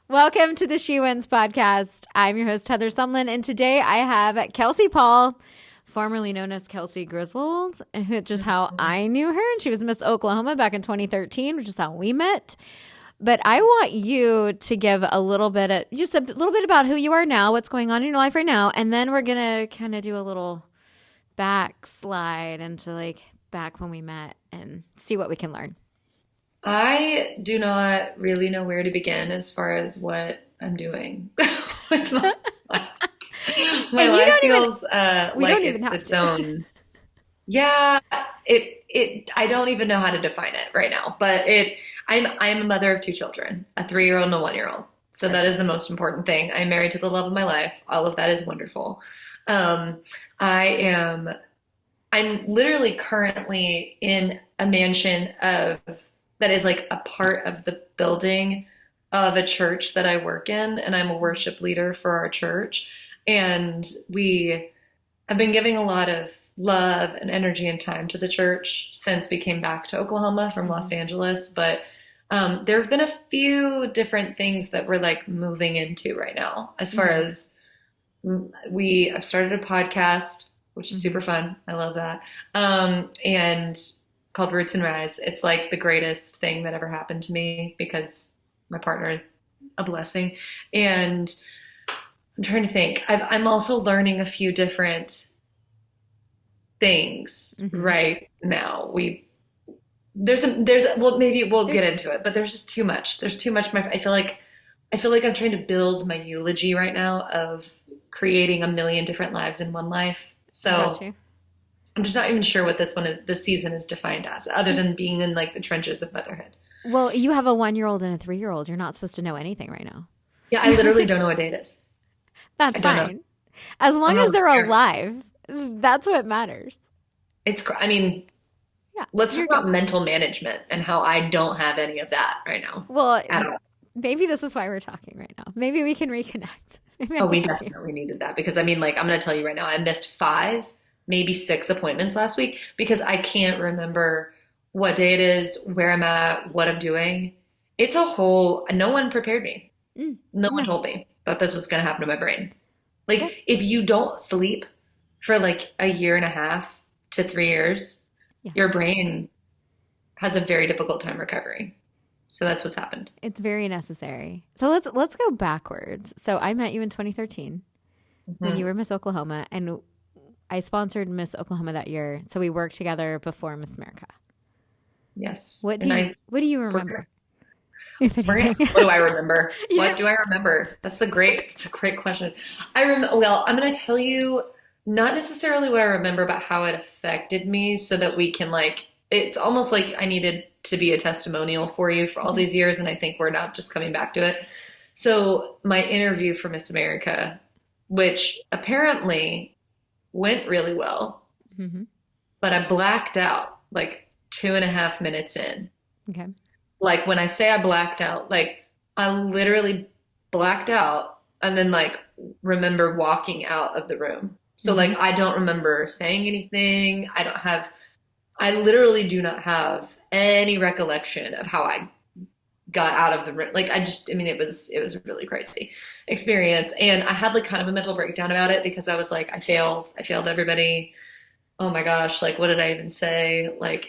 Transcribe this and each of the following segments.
Welcome to the She Wins podcast. I'm your host, Heather Sumlin, and today I have Kelsey Paul, formerly known as Kelsey Griswold, which is how I knew her. And she was Miss Oklahoma back in 2013, which is how we met. But I want you to give a little bit about who you are now, what's going on in your life right now, and then we're going to kind of do a little backslide into back when we met and see what we can learn. I do not really know where to begin as far as what I'm doing with my life. My life feels like it's its own. Yeah, I don't even know how to define it right now, but I'm a mother of two children, a 3-year-old and a 1-year-old. So that is the most important thing. I'm married to the love of my life. All of that is wonderful. I'm literally currently in a mansion that is like a part of the building of a church that I work in, and I'm a worship leader for our church. And we have been giving a lot of love and energy and time to the church since we came back to Oklahoma from Los Angeles. But there have been a few different things that we're moving into right now. As far as I've started a podcast, which is super fun. I love that. And called Roots and Rise. It's the greatest thing that ever happened to me because my partner is a blessing. And I'm trying to think. I'm also learning a few different things right now. Maybe we'll get into it, but there's just too much. There's too much. I feel like I'm trying to build my eulogy right now of creating a million different lives in one life. So I'm just not even sure what this season is defined as, other than being in the trenches of motherhood. Well, you have a 1-year-old and a 3-year-old. You're not supposed to know anything right now. Yeah, I literally don't know what day it is. That's fine. As long as they're alive, that's what matters. Let's talk about mental management and how I don't have any of that right now. Well, maybe this is why we're talking right now. Maybe we can reconnect. We definitely needed that because I'm going to tell you right now, I missed 5, maybe 6 appointments last week because I can't remember what day it is, where I'm at, what I'm doing. It's a whole, no one prepared me. No one told me that this was going to happen to my brain. If you don't sleep for 1.5 to 3 years, your brain has a very difficult time recovering. So that's what's happened. It's very necessary. So let's go backwards. So I met you in 2013 when you were Miss Oklahoma, and I sponsored Miss Oklahoma that year. So we worked together before Miss America. Yes. What do you remember? What do I remember? What do I remember? It's a great question. I'm going to tell you not necessarily what I remember, but how it affected me so that we can it's almost like I needed to be a testimonial for you for all these years. And I think we're not just coming back to it. So my interview for Miss America, which apparently went really well, but I blacked out 2.5 minutes in. Okay. When I say I blacked out, I literally blacked out and then remember walking out of the room. So I don't remember saying anything. I literally do not have any recollection of how I got out of the room. It was a really crazy experience. And I had kind of a mental breakdown about it because I was I failed everybody. Oh my gosh. What did I even say?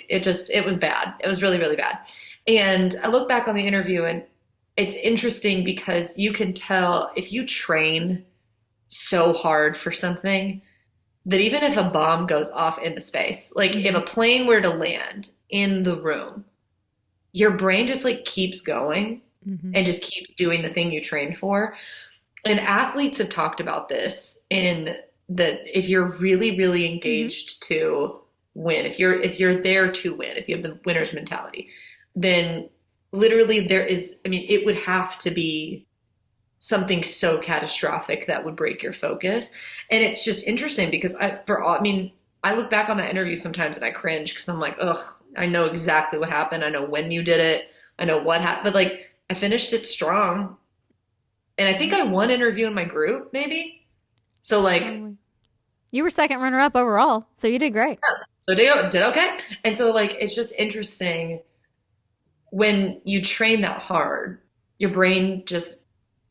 It was bad. It was really, really bad. And I look back on the interview and it's interesting because you can tell if you train so hard for something that even if a bomb goes off into space, if a plane were to land in the room, your brain just keeps going and just keeps doing the thing you trained for. And athletes have talked about this in that if you're really, really engaged to win, if you're there to win, if you have the winner's mentality, then literally it would have to be something so catastrophic that would break your focus. And it's just interesting because I look back on that interview sometimes and I cringe because I'm ugh, I know exactly what happened. I know when you did it. I know what happened. But I finished it strong. And I think I won interview in my group, maybe. So you were second runner up overall. So you did great. Yeah. So did okay. And so it's just interesting when you train that hard, your brain just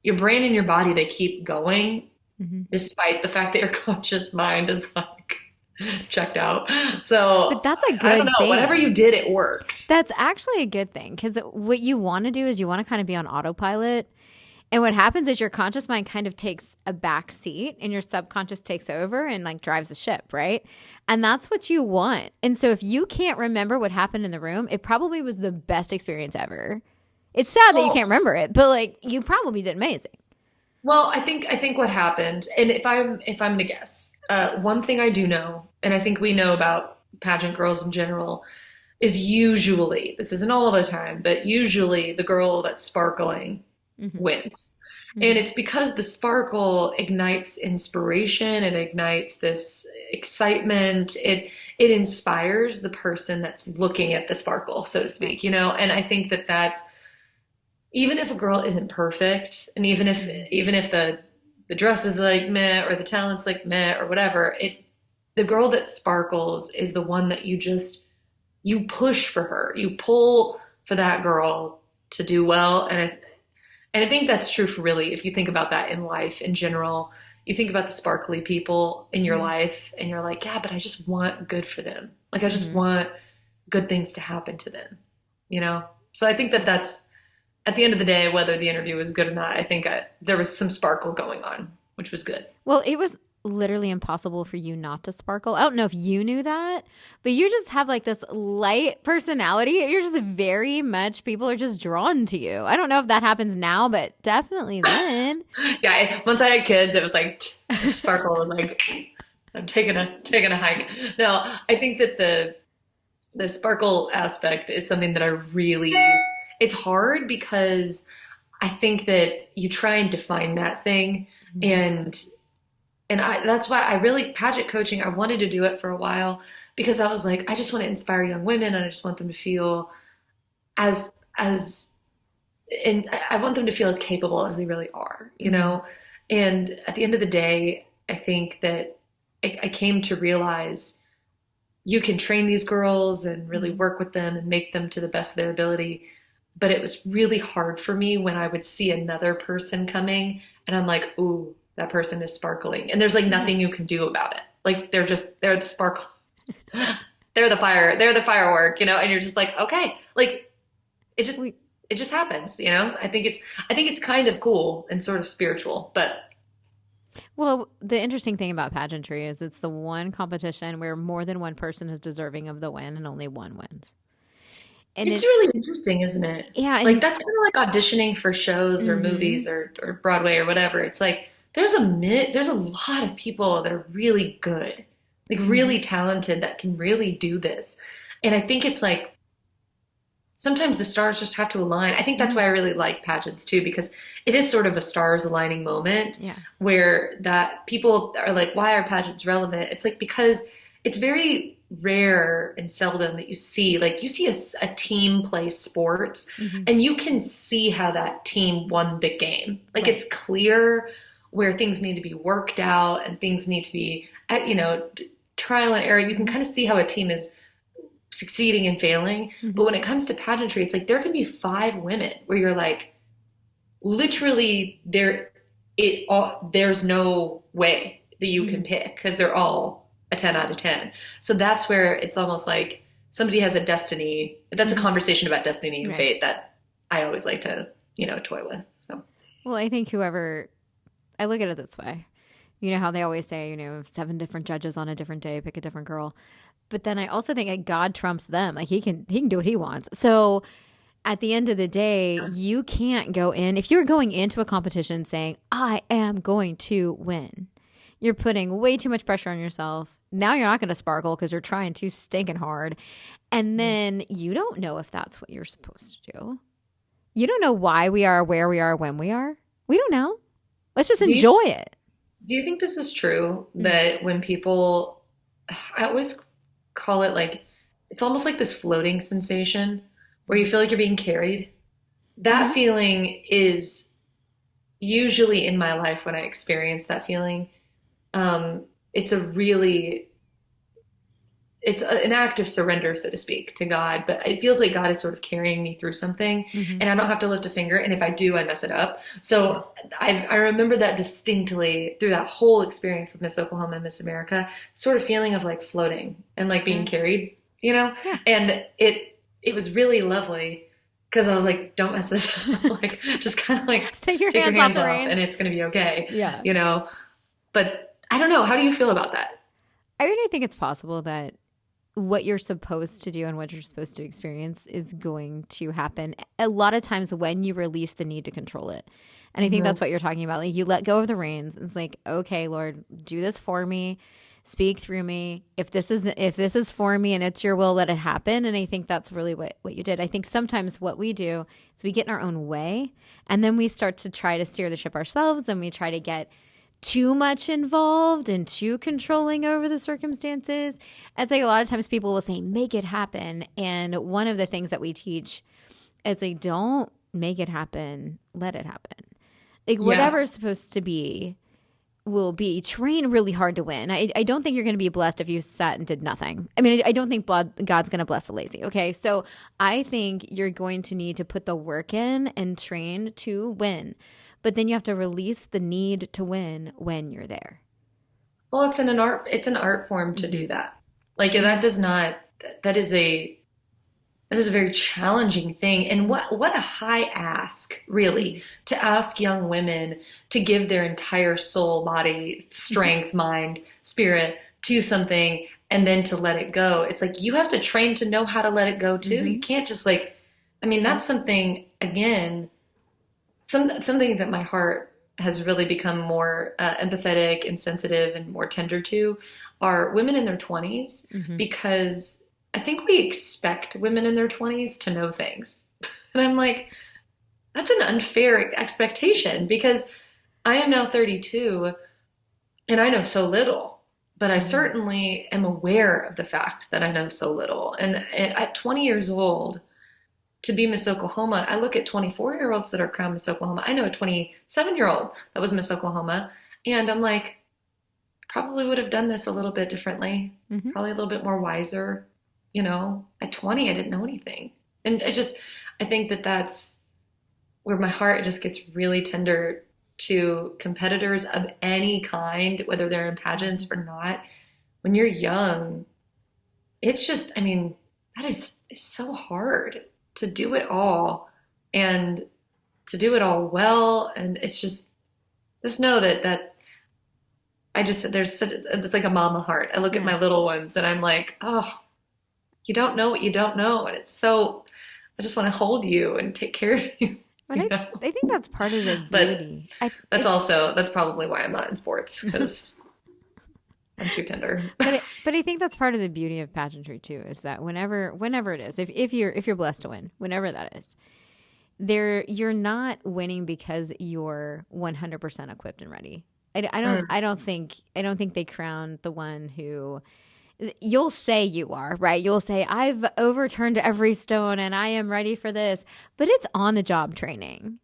your brain and your body, they keep going Mm-hmm. despite the fact that your conscious mind is like checked out. So But that's a I don't good know. Whatever thing. you did, it worked. That's actually a good thing because what you want to do is you want to kind of be on autopilot. And what happens is your conscious mind kind of takes a back seat and your subconscious takes over and like drives the ship, right? And that's what you want. And so if you can't remember what happened in the room, it probably was the best experience ever. It's sad that you can't Well, remember it, but like you probably did amazing. well, I think what happened, and if I'm gonna guess, one thing I do know, and I think we know about pageant girls in general, is usually, this isn't all the time, but usually the girl that's sparkling Hmm. wins. And Hmm. it's because the sparkle ignites inspiration, it ignites this excitement, it inspires the person that's looking at the sparkle, so to Right. speak, you know? And I think that that's even if a girl isn't perfect, and Hmm. even if the dress is like meh or the talent's like meh or whatever, it the girl that sparkles is the one that you push for her. You pull for that girl to do well. And I think that's true for really, if you think about that in life in general, you think about the sparkly people in your Hmm. life and you're like, yeah, but I just want good for them. Like, I just Hmm. want good things to happen to them, you know? So I think that that's, at the end of the day, whether the interview was good or not, I think there was some sparkle going on, which was good. Well, it was literally impossible for you not to sparkle. I don't know if you knew that, but you just have like this light personality. You're just very much, people are just drawn to you. I don't know if that happens now, but definitely then. Yeah, once I had kids, it was like sparkle and like I'm taking a hike. No, I think that the sparkle aspect is something that I really it's hard because I think that you try and define that thing and that's why I really pageant coaching, I wanted to do it for a while because I was like, I just want to inspire young women and I just want them to feel as and I want them to feel as capable as they really are, you Mm-hmm. know? And at the end of the day, I think that I came to realize you can train these girls and really Mm-hmm. work with them and make them to the best of their ability. But it was really hard for me when I would see another person coming and I'm like, ooh, that person is sparkling. And there's like Mm-hmm. nothing you can do about it. Like they're the sparkle, they're the fire, they're the firework, you know, and you're just like, okay, like it just We, it just happens, you know? I think it's kind of cool and sort of spiritual, but well, the interesting thing about pageantry is it's the one competition where more than one person is deserving of the win and only one wins. And it's it, really interesting, isn't it? yeah, Like and that's kind of like auditioning for shows or mm-hmm. movies or Broadway or whatever. It's like there's a lot of people that are really good, like Mm-hmm. really talented that can really do this. And I think it's like sometimes the stars just have to align. I think that's Mm-hmm. why I really like pageants too, because it is sort of a stars aligning moment Yeah. where that people are like, why are pageants relevant? It's like because it's very rare and seldom that you see a team play sports Mm-hmm. and you can see how that team won the game. Like Right. it's clear where things need to be worked out and things need to be, trial and error. You can Mm-hmm. kind of see how a team is succeeding and failing. But Mm-hmm. when it comes to pageantry, it's like there can be five women where you're like, literally, there's no way that you Mm-hmm. can pick because they're all a 10 out of 10. So that's where it's almost like somebody has a destiny. That's a Mm-hmm. conversation about destiny and Right. fate that I always like to, toy with. So Well, I think whoever, I look at it this way. You know how they always say, seven different judges on a different day, pick a different girl. But then I also think like God trumps them. Like he can do what he wants. So at the end of the day, you can't go in if you're going into a competition saying, I am going to win. You're putting way too much pressure on yourself. Now you're not going to sparkle because you're trying too stinking hard. And then you don't know if that's what you're supposed to do. You don't know why we are where we are when we are. We don't know. Let's just do you, enjoy it. do you think this is true Mm. that when people, I always call it like, it's almost like this floating sensation where you Mm-hmm. feel like you're being carried? That Mm-hmm. feeling is usually in my life when I experience that feeling. It's a really, it's an act of surrender, so to speak, to God. But it feels like God is sort of carrying me through something, Mm-hmm. and I don't have to lift a finger. And if I do, I mess it up. So I remember that distinctly through that whole experience with Miss Oklahoma and Miss America, sort of feeling of like floating and like being carried, you know? Yeah. And it was really lovely because I was like, don't mess this up. Like, just kind of like Take your hands off the reins. and it's going to be okay. Yeah. You know? But I don't know. How do you feel about that? I mean, I think it's possible that what you're supposed to do and what you're supposed to experience is going to happen a lot of times when you release the need to control it. And I think that's what you're talking about. Like, you let go of the reins. It's like, okay, Lord, do this for me. Speak through me. If this is for me and it's your will, let it happen. And I think that's really what you did. I think sometimes what we do is we get in our own way, and then we start to try to steer the ship ourselves, and we try to get too much involved and too controlling over the circumstances. It's like a lot of times people will say, make it happen. And one of the things that we teach is like, don't make it happen, let it happen. Like whatever is supposed to be will be. Train really hard to win. I don't think you're going to be blessed if you sat and did nothing. I mean, I don't think God's going to bless the lazy. Okay. So I think you're going to need to put the work in and train to win. But then you have to release the need to win when you're there. Well, it's an art form to do that. Like that is a very challenging thing. And what a high ask, really, to ask young women to give their entire soul, body, strength, mind, spirit to something and then to let it go. It's like you have to train to know how to let it go too. You can't just that's something, again, something that my heart has really become more empathetic and sensitive and more tender to are women in their 20s, because I think we expect women in their 20s to know things. And I'm like, that's an unfair expectation, because I am now 32 and I know so little, but I certainly am aware of the fact that I know so little. And at 20 years old, to be Miss Oklahoma, I look at 24-year-olds that are crowned Miss Oklahoma. I know a 27-year-old that was Miss Oklahoma, and I'm like, probably would have done this a little bit differently, probably a little bit more wiser. You know, at 20, I didn't know anything. And I think that that's where my heart just gets really tender to competitors of any kind, whether they're in pageants or not. When you're young, it's just, I mean, it's so hard to do it all and to do it all well. And it's just know that it's like a mama heart. I look at my little ones and I'm like, oh, you don't know what you don't know. And it's so, I just want to hold you and take care of you. But I think that's part of the beauty. That's probably why I'm not in sports, because I'm too tender. But I think that's part of the beauty of pageantry too, is that whenever it is, if you're blessed to win, whenever that is, you're not winning because you're 100% equipped and ready. I don't think they crown the one who. You'll say you are, right? You'll say, I've overturned every stone and I am ready for this. But it's on the job training.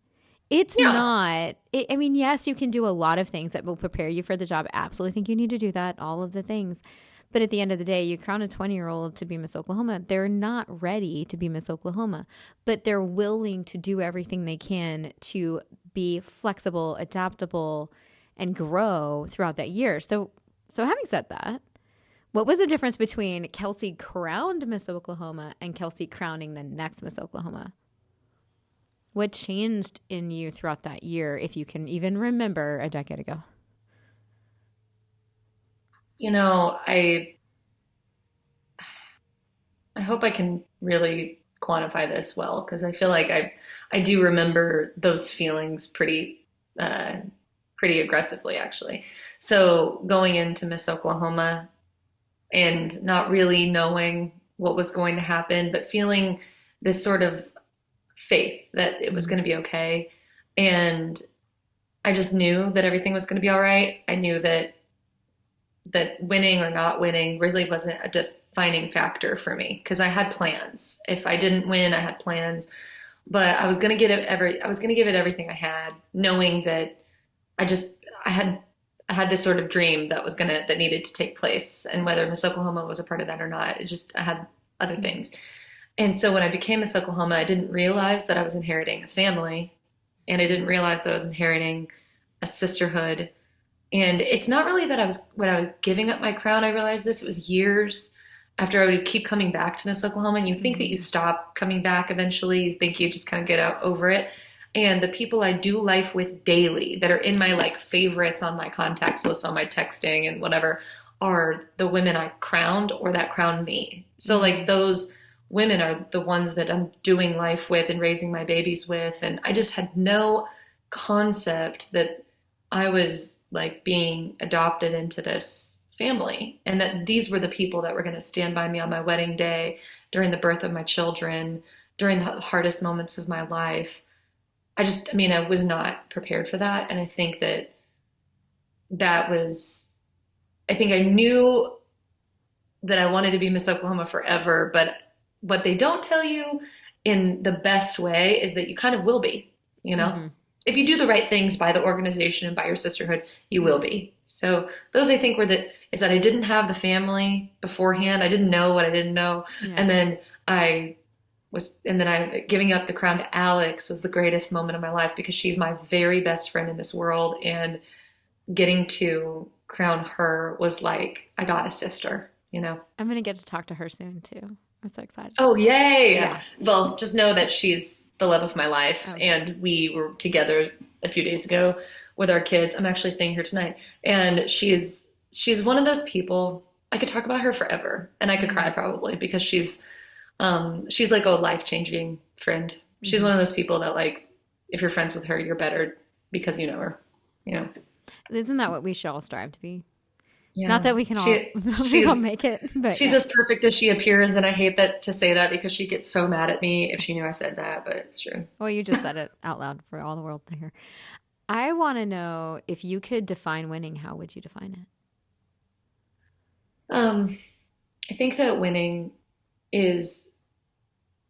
It's not. I mean, yes, you can do a lot of things that will prepare you for the job. I absolutely think you need to do that, all of the things. But at the end of the day, you crown a 20-year-old to be Miss Oklahoma. They're not ready to be Miss Oklahoma, but they're willing to do everything they can to be flexible, adaptable, and grow throughout that year. So having said that, what was the difference between Kelsey crowned Miss Oklahoma and Kelsey crowning the next Miss Oklahoma? What changed in you throughout that year, if you can even remember a decade ago? You know, I hope I can really quantify this well, because I feel like I do remember those feelings pretty aggressively, actually. So going into Miss Oklahoma, and not really knowing what was going to happen, but feeling this sort of faith that it was going to be okay. And I just knew that everything was going to be all right. I knew that winning or not winning really wasn't a defining factor for me, because I had plans. If I didn't win, I had plans, but I was going to give it everything I had, knowing that I I had this sort of dream that needed to take place. And whether Miss Oklahoma was a part of that or not, I had other things. And so when I became Miss Oklahoma, I didn't realize that I was inheriting a family, and I didn't realize that I was inheriting a sisterhood. And it's not really that when I was giving up my crown, I realized this. It was years after I would keep coming back to Miss Oklahoma, and you think that you stop coming back eventually. You think you just kind of get out over it. And the people I do life with daily that are in my like favorites on my contacts list, on my texting and whatever, are the women I crowned or that crowned me. So like those women are the ones that I'm doing life with and raising my babies with. And I just had no concept that I was like being adopted into this family, and that these were the people that were going to stand by me on my wedding day, during the birth of my children, during the hardest moments of my life. I was not prepared for that. And I think I think I knew that I wanted to be Miss Oklahoma forever, but what they don't tell you in the best way is that you kind of will be, you know? Mm-hmm. If you do the right things by the organization and by your sisterhood, you will be. So those I think is that I didn't have the family beforehand. I didn't know what I didn't know. Yeah. And then giving up the crown to Alex was the greatest moment of my life, because she's my very best friend in this world. And getting to crown her was like, I got a sister, you know? I'm going to get to talk to her soon too. I'm so excited. Oh, yay. Yeah. Well, just know that she's the love of my life. Okay. And we were together a few days ago with our kids. I'm actually staying here tonight. And she's one of those people, I could talk about her forever, and I could cry probably, because she's like a life-changing friend. She's one of those people that, like, if you're friends with her, you're better because you know her, you know? Isn't that what we should all strive to be? Yeah. Not that we can all make it, but she's as perfect as she appears. And I hate to say that, because she gets so mad at me if she knew I said that, but it's true. Well, you just said it out loud for all the world to hear. I want to know, if you could define winning, how would you define it? I think that winning is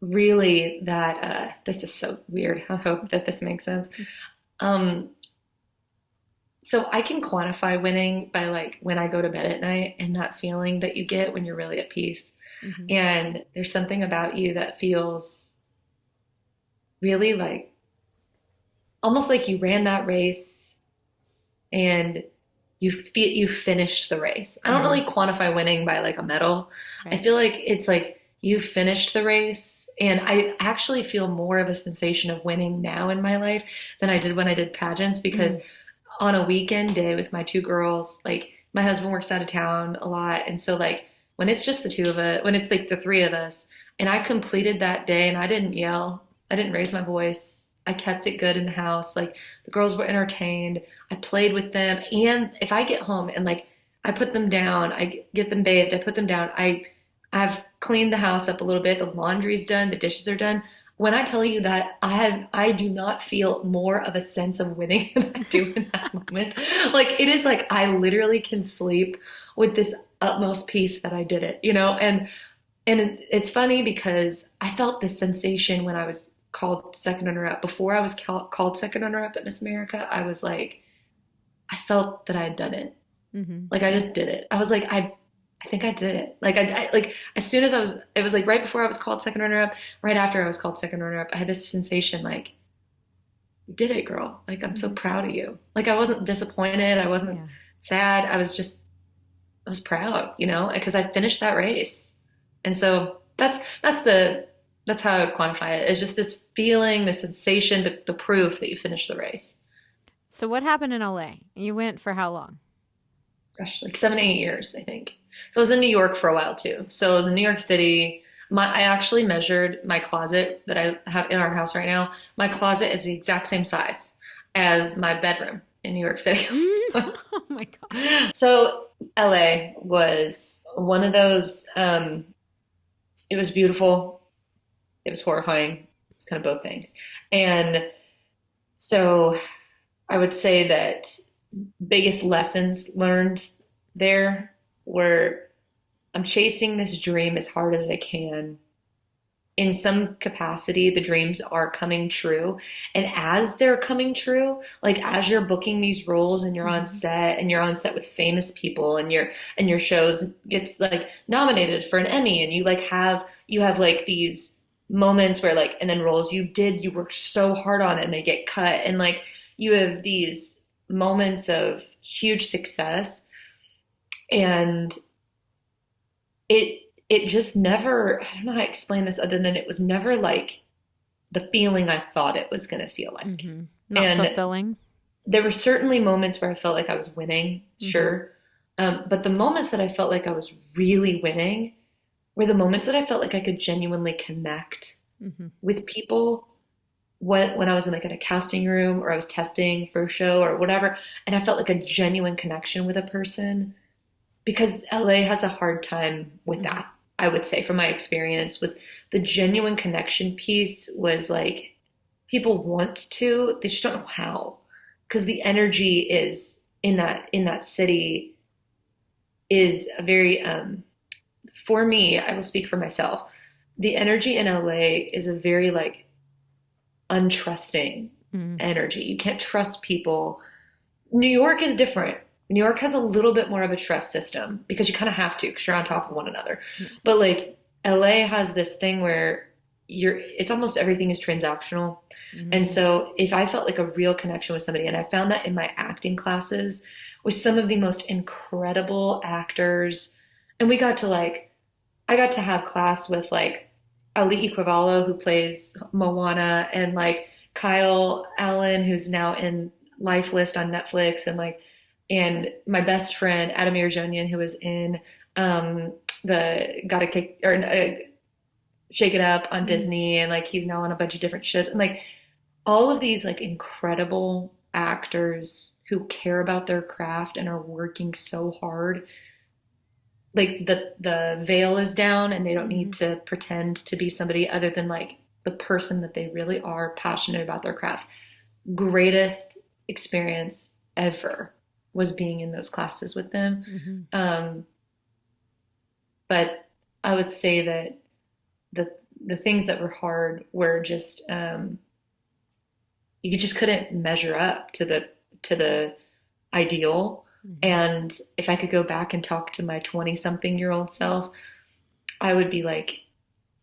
really that, this is so weird. I hope that this makes sense. So I can quantify winning by, like, when I go to bed at night and that feeling that you get when you're really at peace. Mm-hmm. And there's something about you that feels really like, almost like you ran that race and you finished the race. I don't really quantify winning by like a medal. Right. I feel like it's like you finished the race. And I actually feel more of a sensation of winning now in my life than I did when I did pageants, because on a weekend day with my two girls, like, my husband works out of town a lot. And so, like, when it's just the two of us, when it's like the three of us, and I completed that day and I didn't yell, I didn't raise my voice, I kept it good in the house. Like, the girls were entertained. I played with them. And if I get home and, like, I put them down, I get them bathed, I put them down, I've cleaned the house up a little bit, the laundry's done, the dishes are done. When I tell you that, I do not feel more of a sense of winning than I do in that moment. Like, it is like I literally can sleep with this utmost peace that I did it, you know? And it's funny because I felt this sensation when I was called second runner-up. Before I was called second runner-up at Miss America, I was like, I felt that I had done it. Mm-hmm. Like, I just did it. I was like, I think I did it. Like, I like, as soon as it was like right before I was called second runner-up, right after I was called second runner-up, I had this sensation like, you did it, girl. Like, I'm so proud of you. Like, I wasn't disappointed. I wasn't sad. I was proud, you know, because I finished that race. And so that's how I would quantify it. It's just this feeling, the sensation, the proof that you finished the race. So what happened in LA? You went for how long? Gosh, like 7 to 8 years, I think. So I was in New York for a while too. So I was in New York City. I actually measured my closet that I have in our house right now. My closet is the exact same size as my bedroom in New York City. Oh my gosh. So LA was one of those, it was beautiful. It was horrifying. It's kind of both things. And so I would say that biggest lessons learned there were, I'm chasing this dream as hard as I can, in some capacity, the dreams are coming true. And as they're coming true, like as you're booking these roles and you're on set and you're on set with famous people and your shows gets like nominated for an Emmy and you have like these moments where like, and then roles you worked so hard on and they get cut. And like you have these moments of huge success and it just never, I don't know how to explain this other than it was never like the feeling I thought it was going to feel like. Not and fulfilling. There were certainly moments where I felt like I was winning, sure. But the moments that I felt like I was really winning were the moments that I felt like I could genuinely connect with people when I was in like in a casting room or I was testing for a show or whatever. And I felt like a genuine connection with a person because LA has a hard time with that. I would say from my experience was the genuine connection piece was like people want to, they just don't know how because the energy is in that city is a very, for me, I will speak for myself. The energy in LA is a very like untrusting energy. You can't trust people. New York is different. New York has a little bit more of a trust system because you kind of have to because you're on top of one another. But like LA has this thing where it's almost everything is transactional. And so if I felt like a real connection with somebody, and I found that in my acting classes with some of the most incredible actors, and I got to have class with like Ali Equivallo, who plays Moana, and like Kyle Allen, who's now in Life List on Netflix, and my best friend Adamir Jonian, who was in the Gotta Kick or Shake It Up on Disney, and like he's now on a bunch of different shows, and like all of these like incredible actors who care about their craft and are working so hard. Like the veil is down and they don't need to pretend to be somebody other than like the person that they really are, passionate about their craft. Greatest experience ever was being in those classes with them. But I would say that the things that were hard were just you just couldn't measure up to the ideal. And if I could go back and talk to my 20-something-year-old self, I would be like,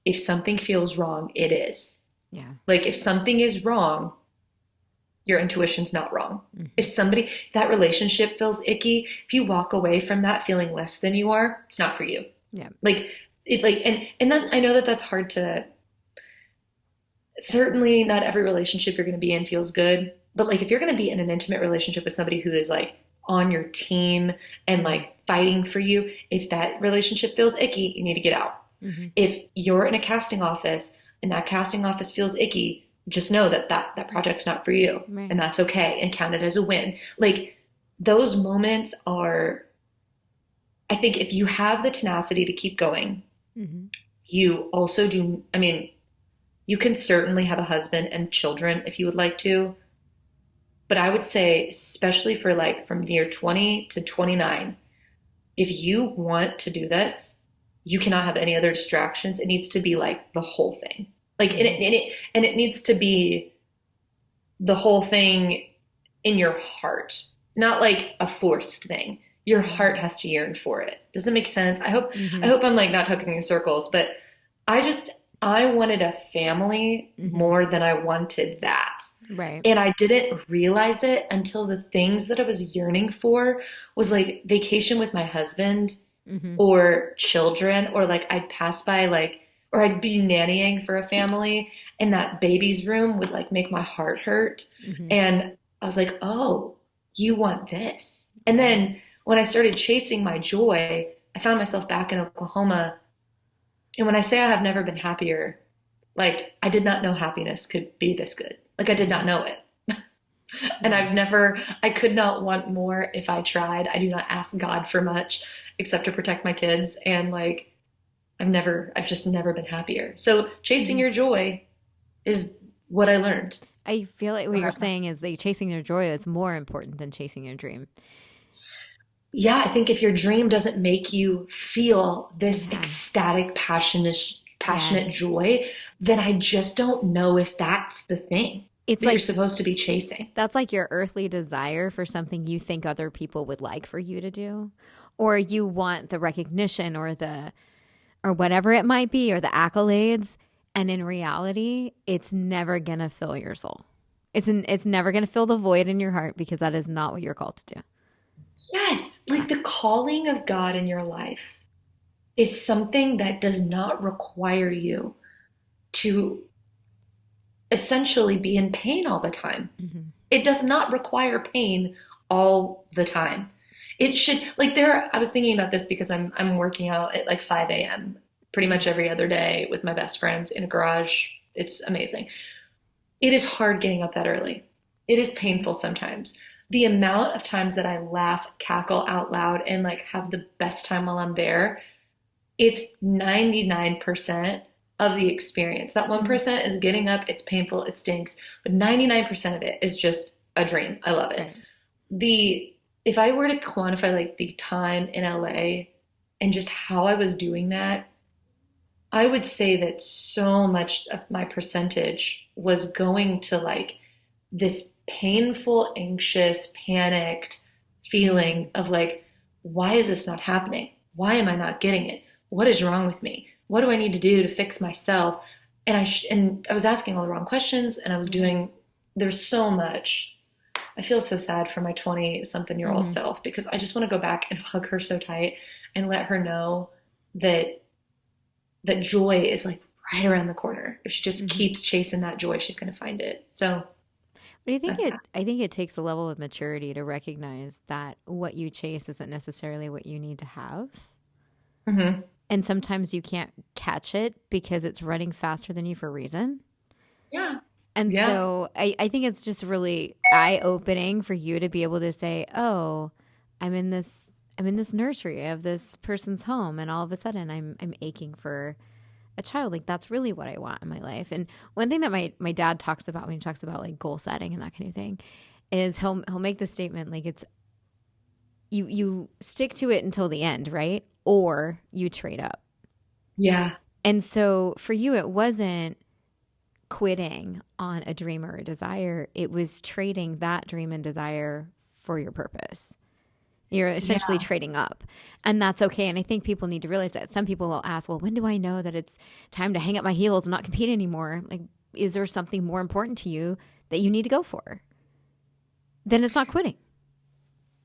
if something feels wrong, it is. Yeah. Like if something is wrong, your intuition's not wrong. If that relationship feels icky, if you walk away from that feeling less than you are, it's not for you. Yeah. And then I know that that's hard to, certainly not every relationship you're going to be in feels good, but like if you're going to be in an intimate relationship with somebody who is like on your team and like fighting for you, if that relationship feels icky, you need to get out. If you're in a casting office and that casting office feels icky, just know that project's not for you. Right. And that's okay, and count it as a win. Like those moments are, I think if you have the tenacity to keep going, you also do, I mean, you can certainly have a husband and children if you would like to. But I would say, especially for like from the year 20 to 29, if you want to do this, you cannot have any other distractions. It needs to be like the whole thing. Like, and it needs to be the whole thing in your heart, not like a forced thing. Your heart has to yearn for it. Does it make sense? I hope I'm like not talking in circles, but I wanted a family more than I wanted that. Right. And I didn't realize it until the things that I was yearning for was like vacation with my husband or children, or like I'd pass by like, or I'd be nannying for a family and that baby's room would like make my heart hurt. And I was like, oh, you want this. And then when I started chasing my joy, I found myself back in Oklahoma. And when I say I have never been happier, like I did not know happiness could be this good. Like I did not know it. And I could not want more if I tried. I do not ask God for much except to protect my kids. And like, I've just never been happier. So chasing your joy is what I learned. I feel like what you're saying is that chasing your joy is more important than chasing your dream. Yeah, I think if your dream doesn't make you feel this ecstatic, passionate passionate Yes. joy, then I just don't know if that's the thing It's that you're like supposed to be chasing. that's like your earthly desire for something you think other people would like for you to do, or you want the recognition or whatever it might be, or the accolades. And in reality, it's never going to fill your soul. It's never going to fill the void in your heart, because that is not what you're called to do. Yes, like the calling of God in your life is something that does not require you to essentially be in pain all the time. Mm-hmm. It does not require pain all the time. It should, like, I was thinking about this because I'm working out at like 5 a.m. pretty much every other day with my best friends in a garage. It's amazing. It is hard getting up that early. It is painful sometimes. The amount of times that I laugh, cackle out loud, and like have the best time while I'm there, it's 99% of the experience. That 1% is getting up, it's painful, it stinks, but 99% of it is just a dream. I love it. Right. If I were to quantify like the time in LA and just how I was doing that, I would say that so much of my percentage was going to like this painful, anxious, panicked feeling of like, why is this not happening? Why am I not getting it? What is wrong with me? What do I need to do to fix myself? And I was asking all the wrong questions, and I was doing, there's so much. I feel so sad for my 20-something-year-old self, because I just want to go back and hug her so tight and let her know that joy is like right around the corner. If she just keeps chasing that joy, she's going to find it. So, But I think it takes a level of maturity to recognize that what you chase isn't necessarily what you need to have. mm-hmm. And sometimes you can't catch it because it's running faster than you for a reason. Yeah. And Yeah. so I think it's just really eye-opening for you to be able to say, oh, I'm in this nursery of this person's home, and all of a sudden I'm aching for a child. Like, that's really what I want in my life. And one thing that my dad talks about when he talks about like goal setting and that kind of thing is he'll make the statement like, it's you stick to it until the end, right? Or you trade up. Yeah. And so for you, it wasn't quitting on a dream or a desire. It was trading that dream and desire for your purpose. You're essentially trading up, and that's okay. And I think people need to realize that. Some people will ask, well, when do I know that it's time to hang up my heels and not compete anymore? Like, is there something more important to you that you need to go for? Then it's not quitting.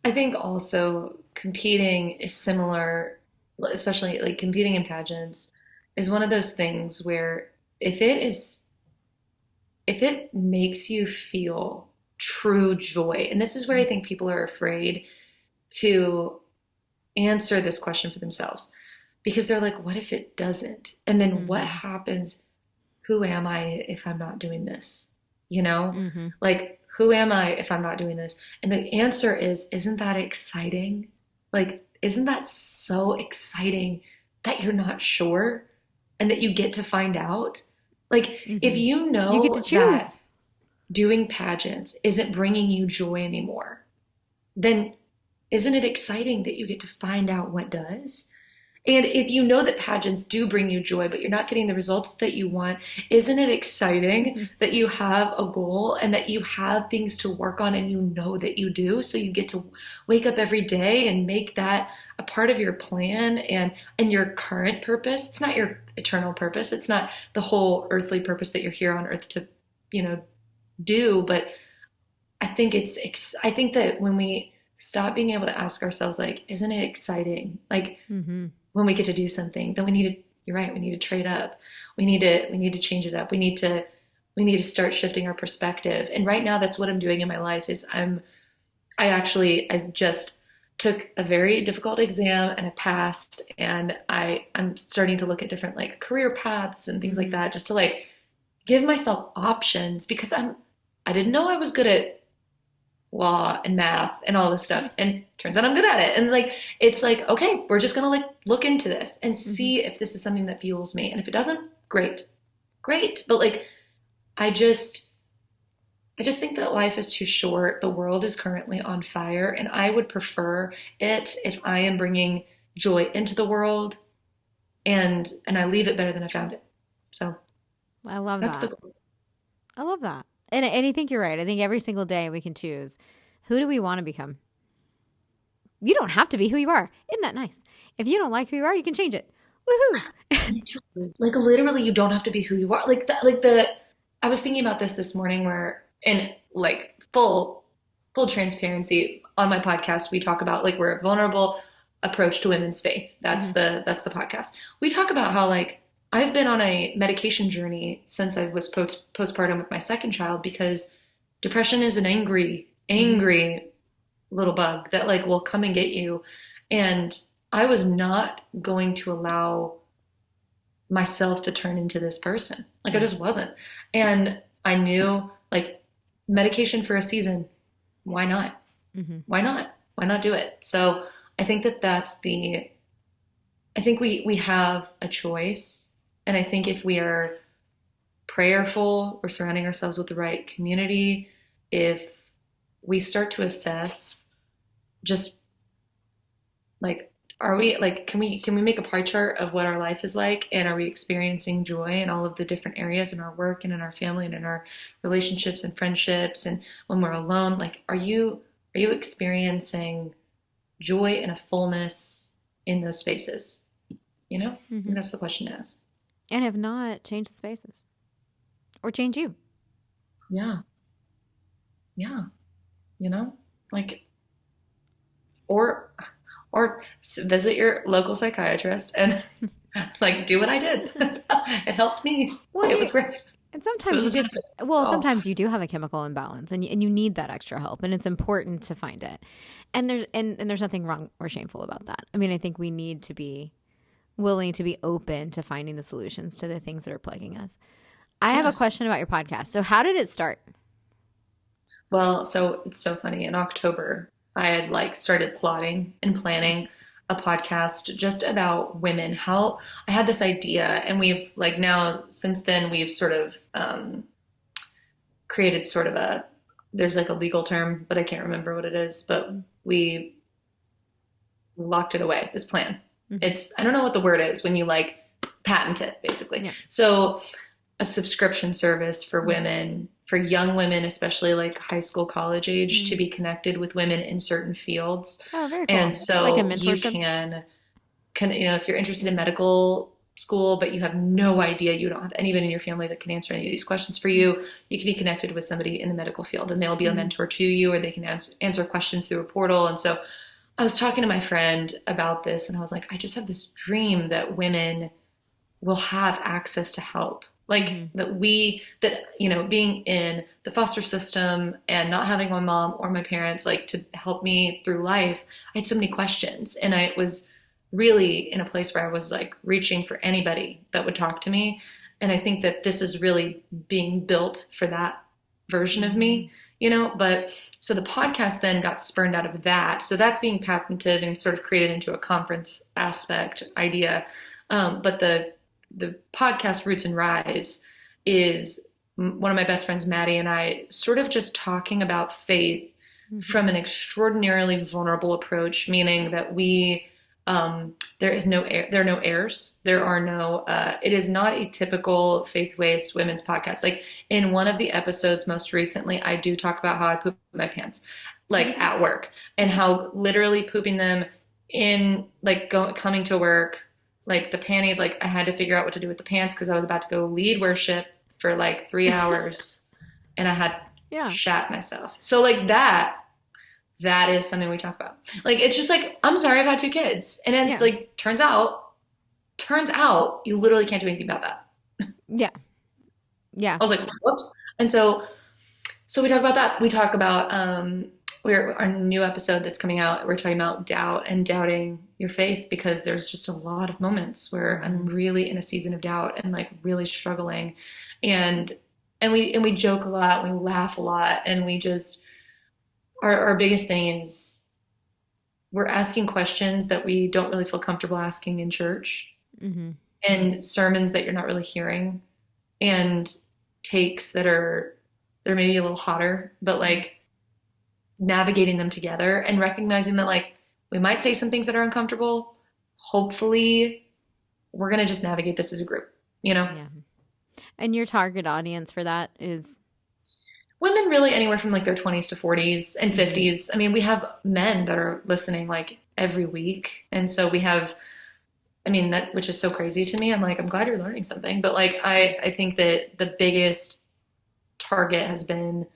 I think also competing is similar, especially like competing in pageants is one of those things where if it makes you feel true joy, and this is where I think people are afraid to answer this question for themselves, because they're like, what if it doesn't? And then what happens? Who am I if I'm not doing this? You know, like, who am I if I'm not doing this? And the answer is, isn't that exciting? Like, isn't that so exciting that you're not sure and that you get to find out? Like, if you know You get to choose. that doing pageants isn't bringing you joy anymore, then isn't it exciting that you get to find out what does? And if you know that pageants do bring you joy, but you're not getting the results that you want, isn't it exciting that you have a goal and that you have things to work on, and you know that you do? So you get to wake up every day and make that a part of your plan and your current purpose. It's not your eternal purpose. It's not the whole earthly purpose that you're here on earth to, do. But I think I think that when we stop being able to ask ourselves, like, isn't it exciting? Like, when we get to do something, then you're right, we need to trade up. We need to change it up. We need to start shifting our perspective. And right now that's what I'm doing in my life is I just took a very difficult exam and I passed, and I'm starting to look at different like career paths and things like that, just to like give myself options, because I didn't know I was good at law and math and all this stuff, and turns out I'm good at it. And like, it's like, okay, we're just gonna like look into this and see if this is something that fuels me, and if it doesn't, great. But like, I just think that life is too short. The world is currently on fire, and I would prefer it if I am bringing joy into the world, and I leave it better than I found it. So I love that's that. the goal. I love that. And I think you're right. I think every single day we can choose, who do we want to become? You don't have to be who you are. Isn't that nice? If you don't like who you are, you can change it. Woohoo. Like literally, you don't have to be who you are. I was thinking about this morning where, in like full transparency on my podcast, we talk about like we're a vulnerable approach to women's faith. That's the podcast. We talk about how like I've been on a medication journey since I was postpartum with my second child because depression is an angry little bug that like will come and get you. And I was not going to allow myself to turn into this person. Like I just wasn't. And I knew like medication for a season, why not? Why not? Why not do it? So I think I think we have a choice. And I think if we are prayerful, we're surrounding ourselves with the right community, if we start to assess just like, are we like, can we make a pie chart of what our life is like? And are we experiencing joy in all of the different areas in our work and in our family and in our relationships and friendships? And when we're alone, like, are you experiencing joy and a fullness in those spaces? You know, I think that's the question to ask. And if not, change the spaces or change you. Yeah. Yeah. You know, like, or visit your local psychiatrist and like do what I did. It helped me. Well, it was great. And sometimes sometimes you do have a chemical imbalance and you need that extra help, and it's important to find it. And there's nothing wrong or shameful about that. I mean, I think we need to be willing to be open to finding the solutions to the things that are plaguing us. I have a question about your podcast. So how did it start? Well, so it's so funny. In October, I had like started plotting and planning a podcast just about women. How I had this idea, and we've like now since then we've sort of created sort of there's like a legal term, but I can't remember what it is, but we locked it away, this plan. I don't know what the word is when you like patent it, basically. Yeah. So a subscription service for women, for young women, especially like high school, college age, to be connected with women in certain fields. Oh, very cool. And so like a you can, you know, if you're interested in medical school, but you have no idea, you don't have anyone in your family that can answer any of these questions for you, you can be connected with somebody in the medical field and they'll be a mentor to you, or they can answer questions through a portal. And so I was talking to my friend about this and I was like, I just have this dream that women will have access to help. Like that, you know, being in the foster system and not having my mom or my parents like to help me through life, I had so many questions, and I was really in a place where I was like reaching for anybody that would talk to me. And I think that this is really being built for that version of me, you know, but so the podcast then got spurned out of that. So that's being patented and sort of created into a conference aspect idea. But the podcast Roots and Rise is one of my best friends, Maddie, and I sort of just talking about faith from an extraordinarily vulnerable approach, meaning that there are no airs. There are no, it is not a typical faith-based women's podcast. Like in one of the episodes most recently, I do talk about how I poop my pants, like at work, and how literally pooping them in, like coming to work, like the panties, like I had to figure out what to do with the pants because I was about to go lead worship for like 3 hours and I had shat myself. So like that is something we talk about. Like, it's just like, I'm sorry, I've had 2 kids. And it's like, turns out you literally can't do anything about that. Yeah. Yeah. I was like, whoops. And so we talk about that. We talk about, our new episode that's coming out, we're talking about doubt and doubting your faith, because there's just a lot of moments where I'm really in a season of doubt and like really struggling. And we joke a lot, we laugh a lot, and we just, our biggest thing is we're asking questions that we don't really feel comfortable asking in church, and sermons that you're not really hearing, and takes that are, they're maybe a little hotter, but like navigating them together and recognizing that like we might say some things that are uncomfortable. Hopefully we're going to just navigate this as a group, you know? Yeah. And your target audience for that is Women really anywhere from like their 20s to 40s and 50s. I mean, we have men that are listening like every week. And so we have, I mean, that, which is so crazy to me. I'm like, I'm glad you're learning something. But like, I think that the biggest target has been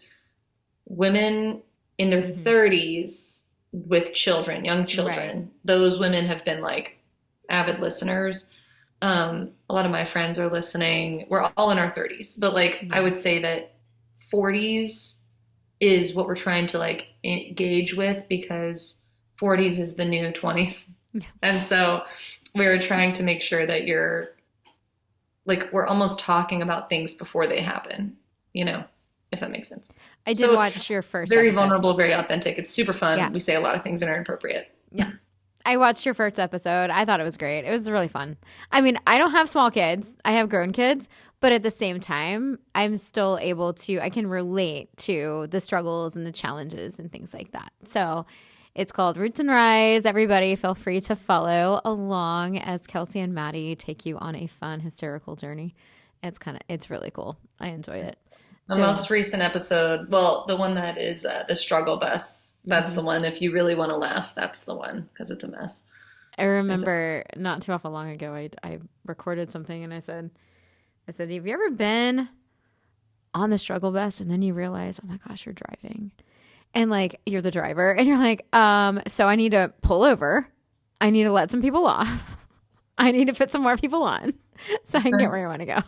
women in their 30s with children, young children. Right. Those women have been like avid listeners. A lot of my friends are listening. We're all in our 30s, but like I would say that 40s is what we're trying to like engage with because 40s is the new 20s. And so we're trying to make sure that you're like, we're almost talking about things before they happen, you know, if that makes sense. I did watch your first very episode. Vulnerable, very authentic. It's super fun. Yeah. We say a lot of things that are inappropriate. Yeah. I watched your first episode. I thought it was great. It was really fun. I mean, I don't have small kids. I have grown kids. But at the same time, I'm still able to, I can relate to the struggles and the challenges and things like that. So it's called Roots and Rise. Everybody feel free to follow along as Kelsey and Maddie take you on a fun, hysterical journey. It's really cool. I enjoy it. The most recent episode, well, the one that is the struggle bus, that's the one. If you really want to laugh, that's the one because it's a mess. I remember not too awful long ago, I recorded something and I said, have you ever been on the struggle bus and then you realize, oh my gosh, you're driving and like you're the driver and you're like, so I need to pull over. I need to let some people off. I need to put some more people on so I can get where I want to go.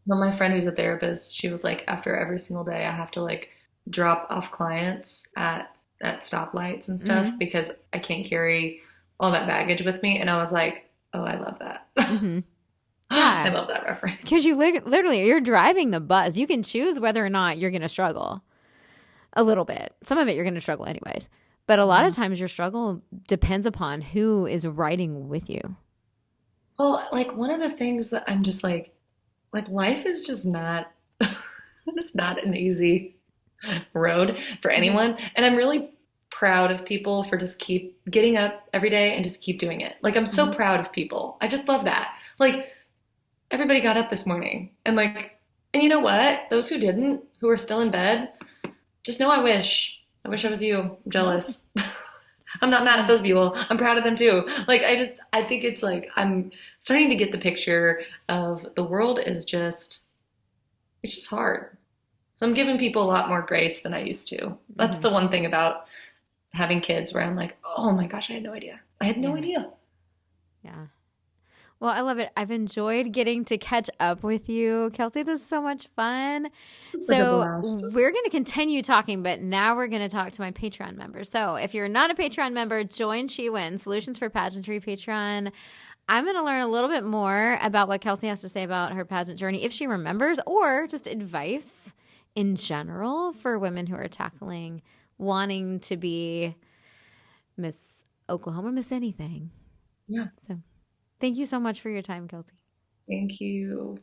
Well, my friend who's a therapist, she was like, after every single day, I have to like drop off clients at stoplights and stuff because I can't carry all that baggage with me. And I was like, oh, I love that. Yeah. I love that reference. Because you literally, you're driving the bus. You can choose whether or not you're going to struggle a little bit. Some of it you're going to struggle anyways. But a lot of times your struggle depends upon who is riding with you. Well, like one of the things that I'm just like life is just not, it's not an easy road for anyone. And I'm really proud of people for just keep getting up every day and just keep doing it. Like I'm so proud of people. I just love that. Like everybody got up this morning and like, and you know what? Those who didn't, who are still in bed, just know I wish I was you. I'm jealous. I'm not mad at those people. I'm proud of them too. Like I think it's like, I'm starting to get the picture of the world is just, it's just hard. So I'm giving people a lot more grace than I used to. That's the one thing about having kids where I'm like, oh my gosh, I had no idea. I had no idea. Yeah. Well, I love it. I've enjoyed getting to catch up with you, Kelsey. This is so much fun. So we're going to continue talking, but now we're going to talk to my Patreon members. So if you're not a Patreon member, join She Wins, Solutions for Pageantry Patreon. I'm going to learn a little bit more about what Kelsey has to say about her pageant journey, if she remembers, or just advice in general for women who are tackling wanting to be Miss Oklahoma, Miss anything. Yeah. So thank you so much for your time, Kelsey. Thank you.